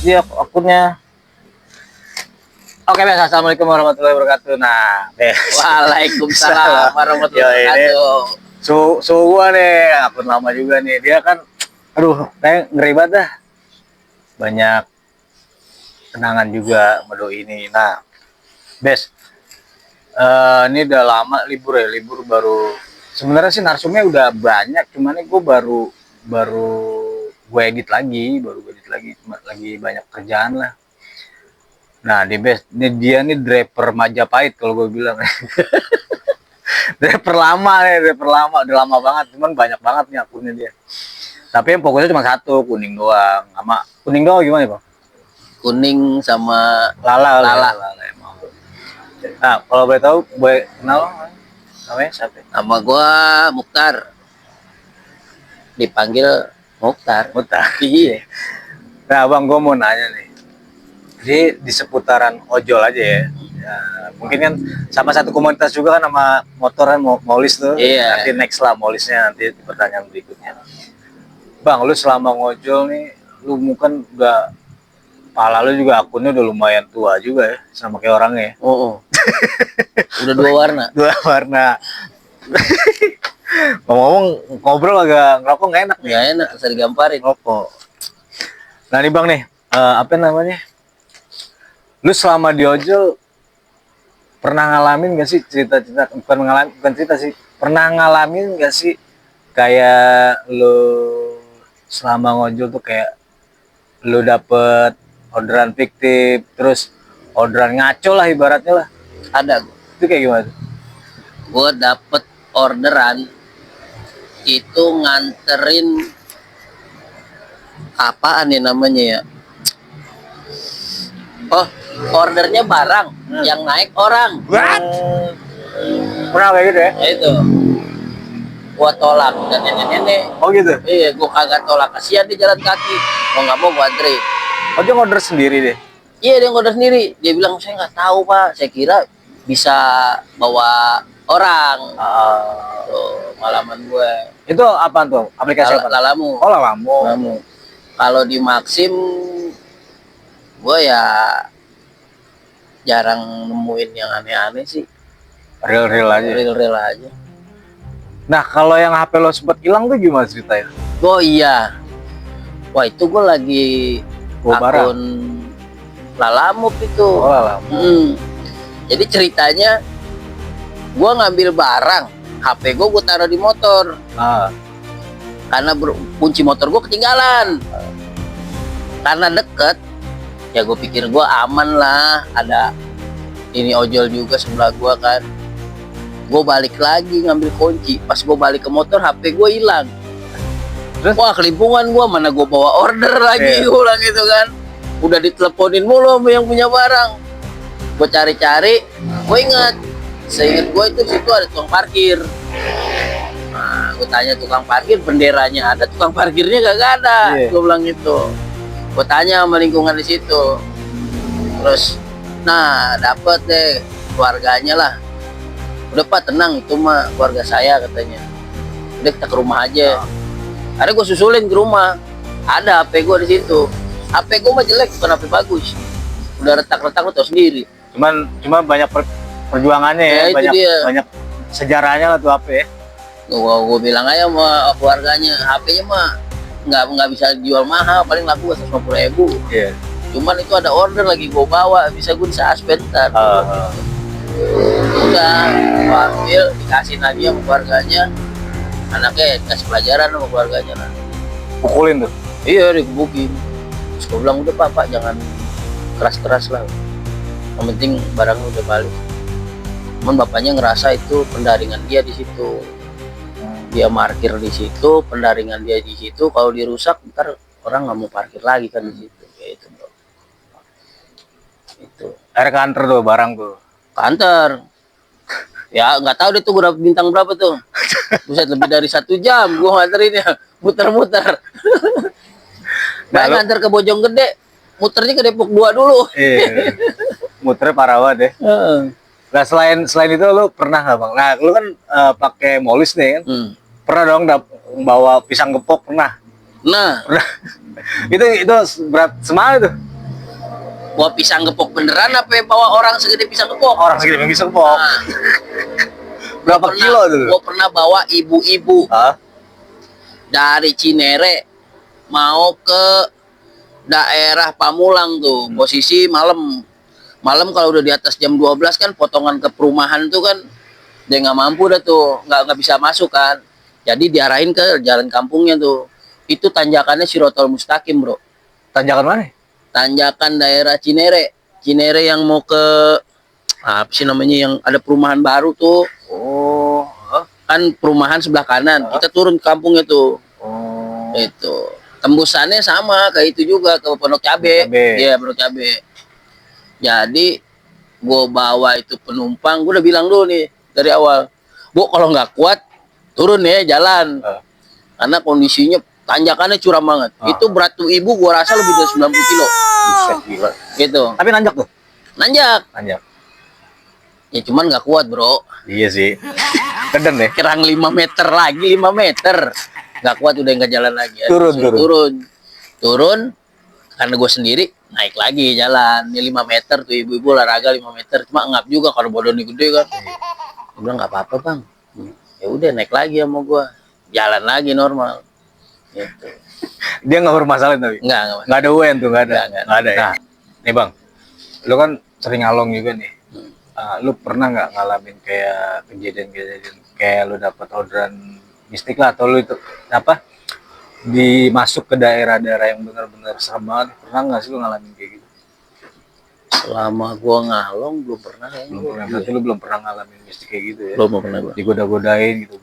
dia akunnya. Oke, Bes. Assalamualaikum warahmatullahi wabarakatuh. Nah, Bes. Waalaikumsalam warahmatullahi wabarakatuh. Gua nih, akun lama juga nih. Dia kan, aduh, kayak ngeri banget dah. Banyak kenangan juga sama doi ini. Nah, Bes, ini udah lama libur ya, libur baru. Sebenarnya sih narsumnya udah banyak, cuman gue baru gue edit lagi, cuma lagi banyak kerjaan lah. Nah, di Bes, ini dia nih driver Majapahit kalau gue bilang. driver lama, udah lama banget, cuman banyak banget nih akunnya dia. Tapi yang pokoknya cuma satu, kuning doang. Sama kuning doang gimana, Bang? Kuning sama Lala. Emang. Nah, kalau boleh tahu, boleh kenal namanya siapa? nama gua Mukhtar. Dipanggil Mukhtar. Iya. Nah, Bang, gue mau nanya nih. Jadi di seputaran ojol aja ya. Ya, mungkin kan sama satu komunitas juga kan sama motor kan, Molis tuh. Iya. Nanti next lah Molisnya nanti di pertanyaan berikutnya. Bang, lu selama ngojol nih, lu mungkin udah pala lu juga akunnya udah lumayan tua juga ya, sama kayak orangnya. Oh. Udah 2 warna. Dua warna. Ngomong-ngomong ngobrol agak ngerokok nggak enak nih. Nggak enak, bisa digamparin. Ngerokok. Nah nih Bang nih, apa namanya? Lu selama di ojol pernah ngalamin gak sih cerita-cerita, bukan cerita sih, pernah ngalamin gak sih kayak lu selama ngojol tuh kayak lu dapet orderan fiktif, terus orderan ngaco lah ibaratnya lah. Ada Itu kayak gimana tuh? gua dapet orderan itu nganterin apaan ya namanya ya? Oh, ordernya barang yang naik orang. What? Pernah kayak gitu ya? Ya itu. Gua tolak dan nenek-nenek. Oh gitu? Iya, gua kagak tolak, kasihan dia jalan kaki. Mau nggak mau gua anterin. Oh dia ngorder sendiri deh? Iya, dia ngorder sendiri. Dia bilang, saya nggak tahu pak, saya kira bisa bawa orang. Tuh, malaman gue. Itu apa tuh? Aplikasi apa? Lalamu. Oh Lalamu. Lalamu. Kalau di Maxim, gue ya jarang nemuin yang aneh-aneh sih. Real aja. Real aja. Nah kalau yang HP lo sempet hilang tuh gimana ceritanya? Oh iya. Wah itu gue lagi Bawa barang? akun Lalamove itu. Oh Lalamu. Jadi ceritanya gue ngambil barang, HP gue taruh di motor. Karena kunci motor gue ketinggalan. Karena deket, ya gue pikir gue aman lah. Ada ini ojol juga sebelah gue kan. Gue balik lagi ngambil kunci. Pas gue balik ke motor, HP gue hilang. Terus? Wah kelimpungan gue, mana gue bawa order lagi. Gue bilang gitu kan. Udah diteleponin mulu sama yang punya barang. Gue cari-cari, gue ingat. Seingat gue itu situ ada tukang parkir. Nah, gue tanya tukang parkir, benderanya ada, tukang parkirnya gak ada. Gue bilang gitu. Gue tanya sama lingkungan di situ. Terus, nah dapet deh keluarganya lah. Udah pak tenang, itu mah keluarga saya katanya. Udah kita ke rumah aja. Akhirnya gue susulin ke rumah. Ada HP gue di situ. HP gue mah jelek, bukan HP bagus. Udah retak-retak lo tau sendiri. Cuma banyak perjuangannya ya, banyak sejarahnya lah tuh HP ya. Gue bilang aja sama keluarganya, HP-nya mah nggak bisa dijual mahal, paling laku 150.000. Iya. Cuman itu ada order lagi gue bawa, bisa gue disuspend ntar. Udah, gue ambil, dikasih lagi sama keluarganya. Anaknya dikasih pelajaran sama keluarganya lah. Pukulin tuh? Iya, dikebukin. Terus gue bilang, udah pak, jangan keras-keras lah. Yang penting barangnya udah balik. Cuman bapaknya ngerasa itu pendaringan dia di situ. Dia parkir di situ, pendaringan dia di situ. Kalau dirusak, ntar orang nggak mau parkir lagi kan di situ. Kayak itu, bro. Itu. Akhirnya kantor tuh barang tuh. Kantor. Ya nggak tahu deh tuh berapa bintang berapa tuh. Buset, lebih dari 1 jam gue nganterinnya, muter-muter. Nah, nganter ke Bojonggede, muternya ke Depok 2 dulu. Iya. Muternya parah banget ya. Nah selain itu lu pernah nggak bang? Nah lu kan pakai Molis nih kan? Pernah dong bawa pisang gepok pernah? Nah, Pernah. itu berat semua itu. Bawa pisang gepok beneran apa ya, bawa orang segede pisang gepok? Orang segini bisa kepok. Nah, Berapa kilo dulu? Gua pernah bawa ibu-ibu Hah? dari Cinere mau ke daerah Pamulang tuh. Posisi malam. Malam kalau udah di atas jam 12 kan potongan ke perumahan tuh kan dia nggak mampu dah tuh, nggak bisa masuk kan. Jadi diarahin ke jalan kampungnya tuh. Itu tanjakannya Sirotol Mustaqim, bro. Tanjakan mana? Tanjakan daerah Cinere. Cinere yang mau ke apa sih namanya, yang ada perumahan baru tuh. Oh, Kan perumahan sebelah kanan. Kita turun ke kampungnya tuh. oh. Itu. Tembusannya sama kayak itu juga ke Pondok Cabe. Iya, Pondok Cabe. Jadi gue bawa itu penumpang, gue udah bilang dulu nih dari awal, Bu, kalau nggak kuat turun ya jalan, karena kondisinya tanjakannya curam banget. Itu berat tuh ibu gue rasa lebih dari 90 kilo. Buset, gila. Gitu. Tapi nanjak tuh? Nanjak. Nanjak. Ya cuman nggak kuat, bro. Iya sih. Keden deh. Kerang 5 meter lagi, 5 meter. Nggak kuat, udah nggak jalan lagi. Turun. Karena gue sendiri naik lagi jalan. Ini 5 meter tuh, ibu-ibu olahraga 5 meter. Cuma ngap juga kalau badannya gede kan. Gue bilang nggak apa-apa, Bang. Ya udah naik lagi sama gue. Jalan lagi normal. Gitu. Dia nggak bermasalah tapi? Nggak. Nggak ada UN tuh, nggak ada. Nggak ada. Nah, nih Bang, lu kan sering ngalong juga nih. Lu pernah nggak ngalamin kayak kejadian-kejadian kayak lu dapat orderan mistik lah, atau lu itu apa dimasuk ke daerah-daerah yang benar-benar serem banget? Pernah nggak sih lu ngalamin kayak gitu? Selama gue ngalong belum pernah ya. Belum pernah. Berarti lu belum pernah ngalamin mistik kayak gitu ya? Belum pernah gua. Digoda-godain gitu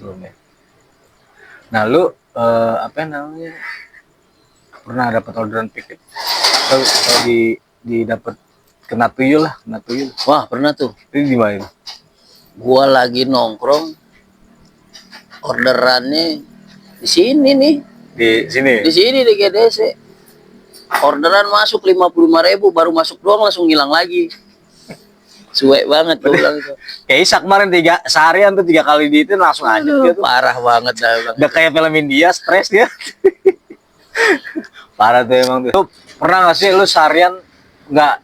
belum ya. Nah, lu apa namanya, pernah dapat orderan piknik atau dapat kena tuyul? Wah, pernah tuh. Itu di mana? Gua lagi nongkrong, orderannya di sini nih. Di sini. Di sini di GDC. Orderan masuk 55.000, baru masuk doang langsung hilang lagi. Suwe banget gua bilang itu. Kayak Isa kemarin seharian tuh 3 kali di itu langsung aja dia tuh. Parah banget dah bilang. Udah kayak film India, stres dia. Parah tuh emang tuh. Lu pernah nggak sih lu seharian nggak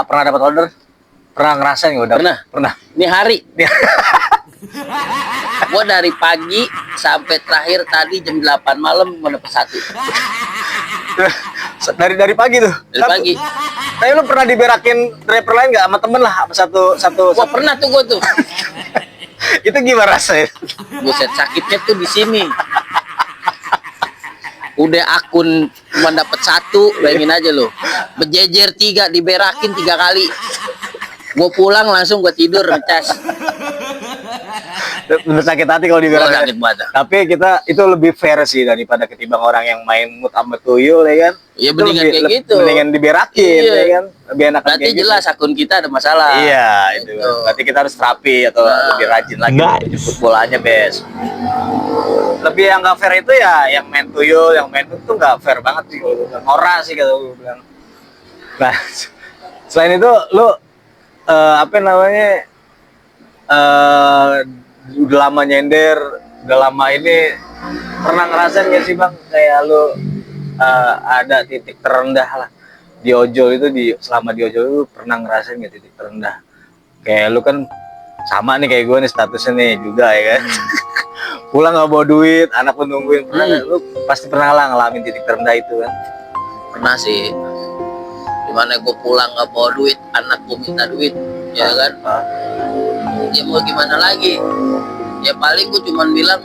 pernah dapat order? Pernah ngerasain nggak udah? Pernah. Ini hari. Gua dari pagi sampai terakhir tadi jam 8 malam mau dapat 1. dari pagi tuh. Dari pagi. Tapi lu pernah diberakin driver lain nggak sama temen lah, apa satu? Gua pernah tuh gua tuh. Itu gimana rasanya? Buset, sakitnya tuh di sini. Udah akun cuma dapat 1, bayangin aja lo. Berjejer 3, diberakin 3 kali. Gue pulang langsung gue tidur ngecas. Bener sakit hati kalau diberakin. Sakit banget. Tapi kita itu lebih fair sih daripada ketimbang orang yang main mut sama tuyul ya kan. Iya, mendingan kayak gitu. Mendingan diberakin iya. ya kan. Lebih enak. Berarti jelas gitu. Akun kita ada masalah. Iya, itu. Berarti kita harus terapi atau lebih rajin lagi jemput bolanya, Bes. Lebih yang nggak fair itu ya yang main tuyul, yang main mut tuh nggak fair banget sih kalau norak sih kalau gue bilang. Nah, selain itu lu apa namanya udah lama nyender, udah lama ini, pernah ngerasain gak sih Bang kayak lu ada titik terendah lah di ojol itu, selama di ojol itu pernah ngerasain gak titik terendah? Kayak lu kan sama nih kayak gue nih statusnya nih juga ya kan. Pulang nggak bawa duit, anak pun nungguin. Pernah nggak? Lu pasti pernah lah ngalamin titik terendah itu kan? Pernah sih. Dimana gue pulang nggak bawa duit, anak gue minta duit, ya kan? Ya mau gimana lagi? Ya paling gue cuman bilang,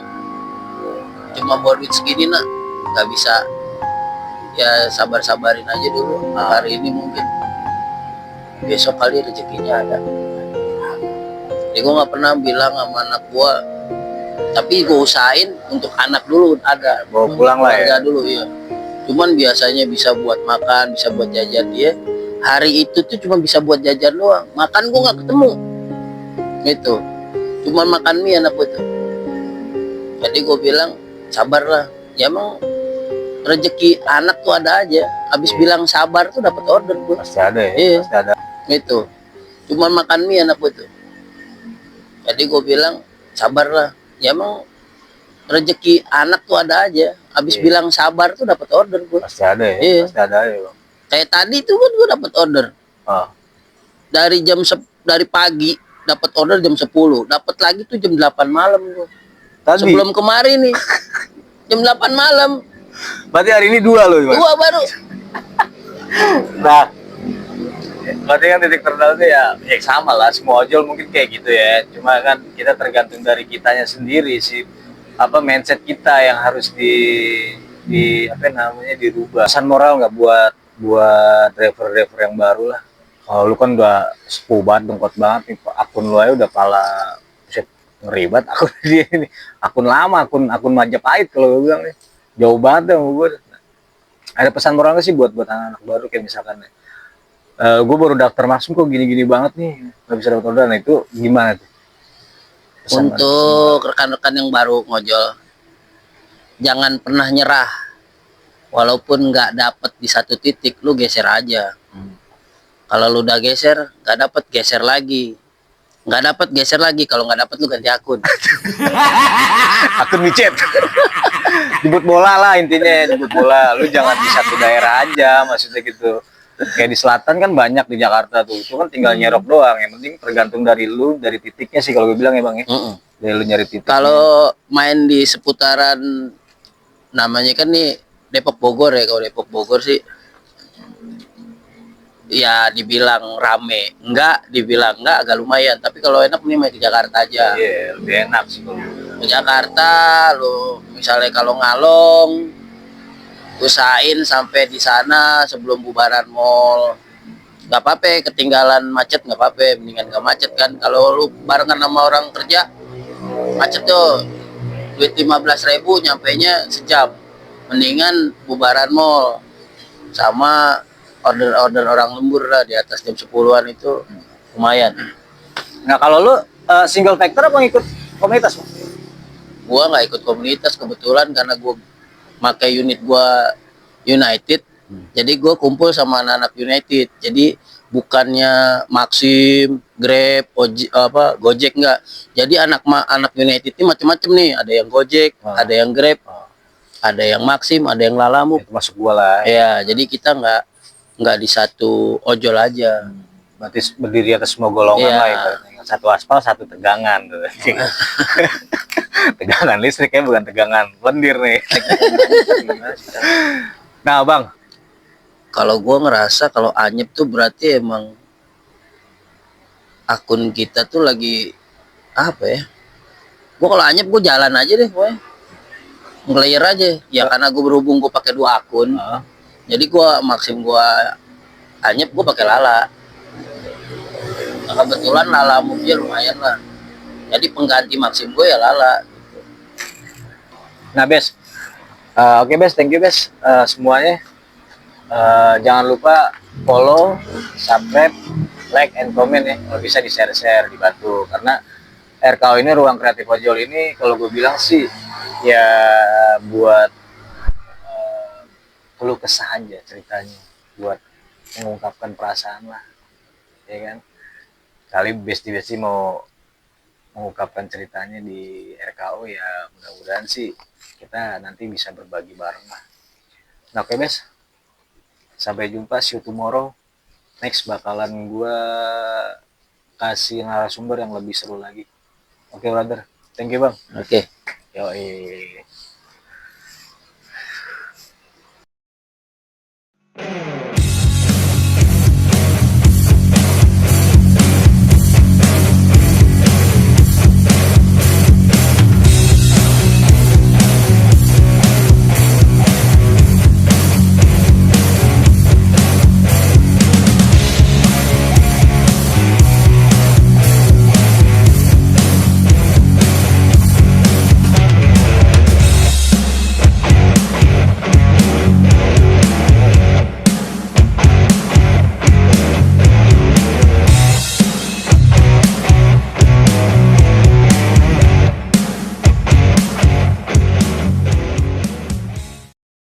cuma bawa duit segini nak, nggak bisa. Ya sabar-sabarin aja dulu. Hari ini mungkin, besok kali rezekinya ada. Jadi gue nggak pernah bilang sama anak gue, tapi gue usahain untuk anak dulu ada. Bawa pulang lah ya. Dulu ya. Cuman biasanya bisa buat makan, bisa buat jajan dia. Hari itu tuh cuma bisa buat jajan doang. Makan gue nggak ketemu. Gitu. Cuman makan mie anak gue tuh. Jadi gue bilang sabarlah. Ya emang rezeki anak tuh ada aja. Habis bilang sabar tuh dapat order gue. Pasti ada ya. Iya. Pasti ada. Gitu. Cuman makan mie anak gue tuh. Jadi gue bilang sabarlah. Ya emang rezeki anak tuh ada aja. Habis bilang sabar tuh dapat order gue. Pasti ada ya. Iya. Pasti ada ya Bang. Kayak tadi tuh kan gue dapat order Oh. dari pagi, dapat order jam 10, dapat lagi tuh jam 8 malam gua. Tadi. Sebelum kemarin nih. Jam 8 malam. Berarti hari ini 2 loh, Bang. 2 baru. Nah, berarti kan titik terendah itu ya sama lah, semua ojol mungkin kayak gitu ya. Cuma kan kita tergantung dari kitanya sendiri sih, apa mindset kita yang harus di apa namanya dirubah. Pesan moral nggak buat driver-driver yang baru lah. Kalau lu kan udah sepuh banget, dengkot banget nih, akun lu aja udah pala buset, ngeri banget akun dia ini. Akun lama, akun Majapahit kalau gue bilang nih. Jauh banget sama gue. Ada pesan moral nggak sih buat anak-anak baru kayak misalkan gue baru daftar masuk kok gini-gini banget nih, nggak bisa dapat orderan. Nah, itu gimana tuh? Untuk rekan-rekan yang baru ngojol, jangan pernah nyerah. Walaupun nggak dapet di satu titik, lu geser aja. Kalau lu udah geser, nggak dapet, geser lagi. Nggak dapet, geser lagi. Kalau nggak dapet, lu ganti akun. Akun micet. Jemput bola lah intinya, jemput bola. Lu jangan di satu daerah aja, maksudnya gitu. Kayak di selatan kan banyak di Jakarta tuh, itu kan tinggal nyerok doang. Yang penting tergantung dari lu, dari titiknya sih kalau gue bilang ya Bang ya. Dari lu nyari titik. Kalau main di seputaran, namanya kan nih Depok Bogor ya. Kalau Depok Bogor sih ya dibilang rame, enggak, dibilang enggak, agak lumayan. Tapi kalau enak nih main di Jakarta aja. Iya, lebih enak sih kalau Ke Jakarta, lu misalnya kalau ngalong, usahain sampai di sana sebelum bubaran mall. Nggak apa-apa, ketinggalan macet nggak apa-apa, mendingan nggak macet kan. Kalau lu barengan sama orang kerja, macet tuh, duit 15.000 nyampainya sejam. Mendingan bubaran mall sama order orang lembur lah di atas jam 10-an itu lumayan. Nah, kalau lu single factor apa ngikut komunitas, Bang? Gua nggak ikut komunitas kebetulan karena gua pakai unit gua United. Jadi gua kumpul sama anak-anak United. Jadi bukannya Maxim, Grab, Gojek enggak. Jadi anak United ini macam-macam nih. Ada yang Gojek, ada yang Grab, ada yang Maxim, ada yang Lalamove. Itu masuk gua lah. Ya, jadi kita nggak di satu ojol aja. Berarti berdiri atas semua golongan Iya. lah ibaratnya. Satu aspal, satu tegangan tuh. Tegangan listrik ya, bukan tegangan lendir nih. Nah, Bang, Kalau gua ngerasa kalau anyep tuh berarti emang akun kita tuh lagi apa ya? Gua kalau anyep gua jalan aja deh, gue nge-layer aja. Ya karena gua berhubung gua pakai 2 akun. Jadi gua Maxim gua anyep, gua pakai Lala. Nah, kebetulan Lala mobil lumayan lah. Jadi pengganti Maxim gue ya Lala. nah Bes, oke Bes, thank you Bes semuanya. Jangan lupa follow, subscribe, like, and comment ya. Kalau bisa di-share-share, dibantu. Karena RKO ini, Ruang Kreatif Ojol ini, kalau gue bilang sih, ya buat keluh kesah aja ceritanya. Buat mengungkapkan perasaan lah. Ya kan? Kali Besti mau mengungkapkan ceritanya di RKO, ya mudah-mudahan sih kita nanti bisa berbagi bareng lah. Nah, oke Bes, sampai jumpa, see you tomorrow. Next bakalan gua kasih narasumber yang lebih seru lagi. Oke brother, thank you Bang. Oke. Yoi.